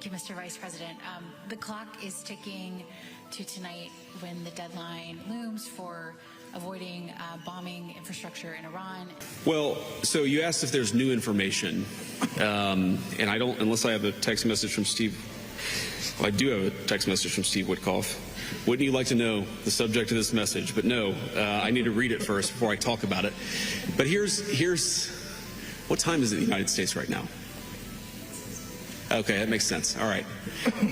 Thank you, Mr. Vice President. The clock is ticking to tonight when the deadline looms for avoiding bombing infrastructure in Iran. Well, so you asked if there's new information, and I don't, unless I have a text message from Steve. Well, I do have a text message from Steve Witkoff. Wouldn't you like to know the subject of this message? But no, I need to read it first before I talk about it. But here's what time is it in the United States right now? Okay, that makes sense. All right.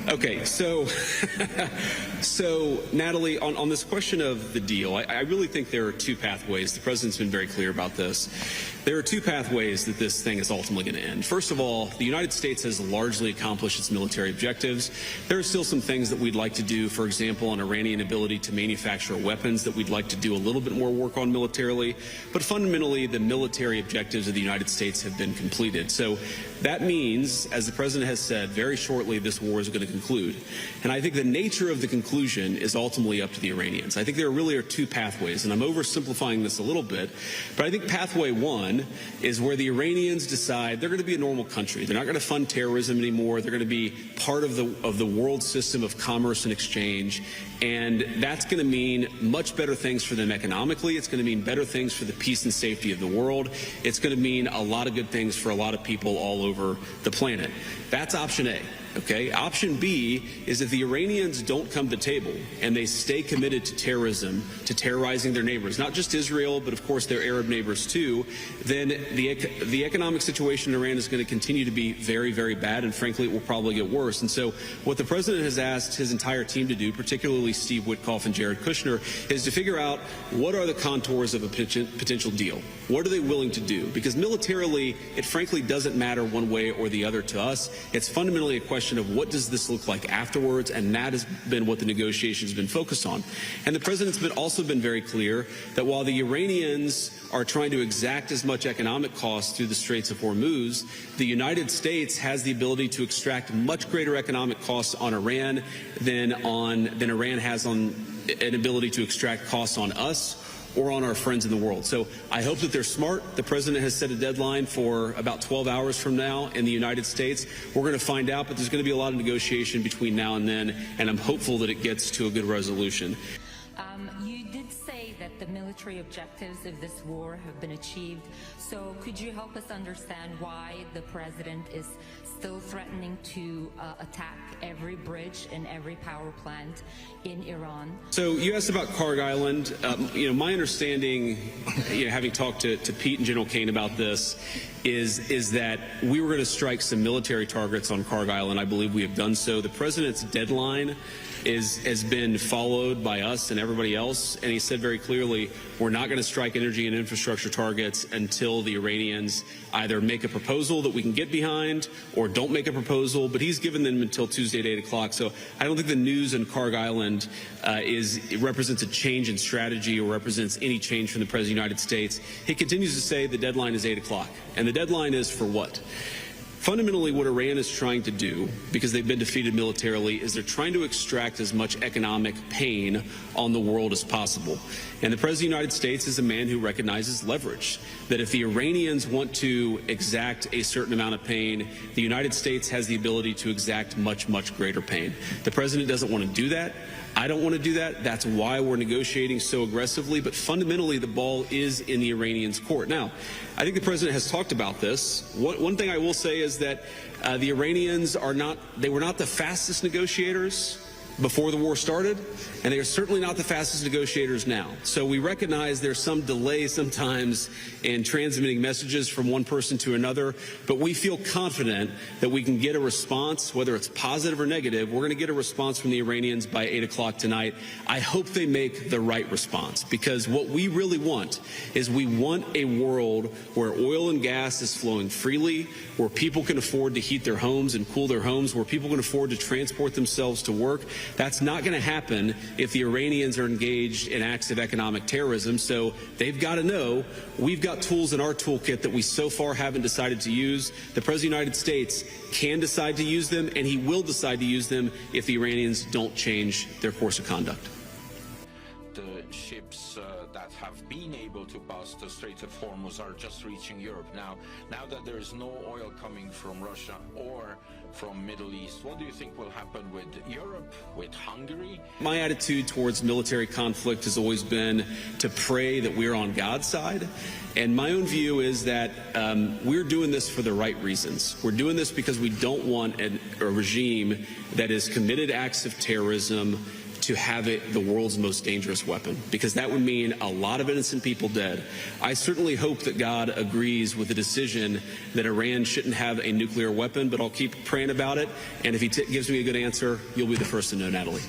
Okay, so Natalie, on this question of the deal, I really think there are two pathways. The president's been very clear about this. There are two pathways that this thing is ultimately going to end. First of all, the United States has largely accomplished its military objectives. There are still some things that we'd like to do, for example, on Iranian ability to manufacture weapons that we'd like to do a little bit more work on militarily. But fundamentally, the military objectives of the United States have been completed. So that means, as the president has said, very shortly this war is going to conclude. And I think the nature of the conclusion is ultimately up to the Iranians. I think there really are two pathways, and I'm oversimplifying this a little bit, but I think pathway one is where the Iranians decide they're going to be a normal country. They're not going to fund terrorism anymore. They're going to be part of the world system of commerce and exchange, and that's going to mean much better things for them economically. It's going to mean better things for the peace and safety of the world. It's going to mean a lot of good things for a lot of people all over the planet. That's option A. Okay. Option B is if the Iranians don't come to the table and they stay committed to terrorism, to terrorizing their neighbors, not just Israel, but of course their Arab neighbors too, then the economic situation in Iran is going to continue to be very, very bad, and frankly, it will probably get worse. And so what the president has asked his entire team to do, particularly Steve Witkoff and Jared Kushner, is to figure out what are the contours of a potential deal. What are they willing to do? Because militarily, it frankly doesn't matter one way or the other to us. It's fundamentally a question of what does this look like afterwards, and that has been what the negotiations have been focused on. And the president's also been very clear that while the Iranians are trying to exact as much economic costs through the Straits of Hormuz, the United States has the ability to extract much greater economic costs on Iran than Iran has on an ability to extract costs on us or on our friends in the world. So I hope that they're smart. The president has set a deadline for about 12 hours from now in the United States. We're going to find out, but there's going to be a lot of negotiation between now and then, and I'm hopeful that it gets to a good resolution. You did say that the military objectives of this war have been achieved. So could you help us understand why the president is still threatening to attack every bridge and every power plant in Iran? So you asked about Karg Island. My understanding, having talked to Pete and General Kane about this, is that we were going to strike some military targets on Karg Island. I believe we have done so. The president's deadline has been followed by us and everybody else, and he said very clearly, we're not going to strike energy and infrastructure targets until the Iranians either make a proposal that we can get behind or don't make a proposal, but he's given them until Tuesday at 8 o'clock. So I don't think the news in Karg Island represents a change in strategy or represents any change from the President of the United States. He continues to say the deadline is 8 o'clock, and the deadline is for what? Fundamentally, what Iran is trying to do, because they've been defeated militarily, is they're trying to extract as much economic pain on the world as possible. And the President of the United States is a man who recognizes leverage, that if the Iranians want to exact a certain amount of pain, the United States has the ability to exact much, much greater pain. The President doesn't want to do that. I don't want to do that. That's why we're negotiating so aggressively. But fundamentally, the ball is in the Iranians' court. Now, I think the president has talked about this. One thing I will say is that the Iranians were not the fastest negotiators before the war started, and they are certainly not the fastest negotiators now. So we recognize there's some delay sometimes in transmitting messages from one person to another, but we feel confident that we can get a response, whether it's positive or negative. We're going to get a response from the Iranians by 8 o'clock tonight. I hope they make the right response, because what we really want is we want a world where oil and gas is flowing freely, where people can afford to heat their homes and cool their homes, where people can afford to transport themselves to work. That's not going to happen if the Iranians are engaged in acts of economic terrorism. So they've got to know we've got tools in our toolkit that we so far haven't decided to use. The President of the United States can decide to use them, and he will decide to use them if the Iranians don't change their course of conduct. The ships that have been able to pass the Strait of Hormuz are just reaching Europe. Now that there is no oil coming from Russia or from Middle East, what do you think will happen with Europe, with Hungary? My attitude towards military conflict has always been to pray that we're on God's side. And my own view is that we're doing this for the right reasons. We're doing this because we don't want a regime that has committed acts of terrorism to have it the world's most dangerous weapon, because that would mean a lot of innocent people dead. I certainly hope that God agrees with the decision that Iran shouldn't have a nuclear weapon, but I'll keep praying about it. And if he gives me a good answer, you'll be the first to know, Natalie.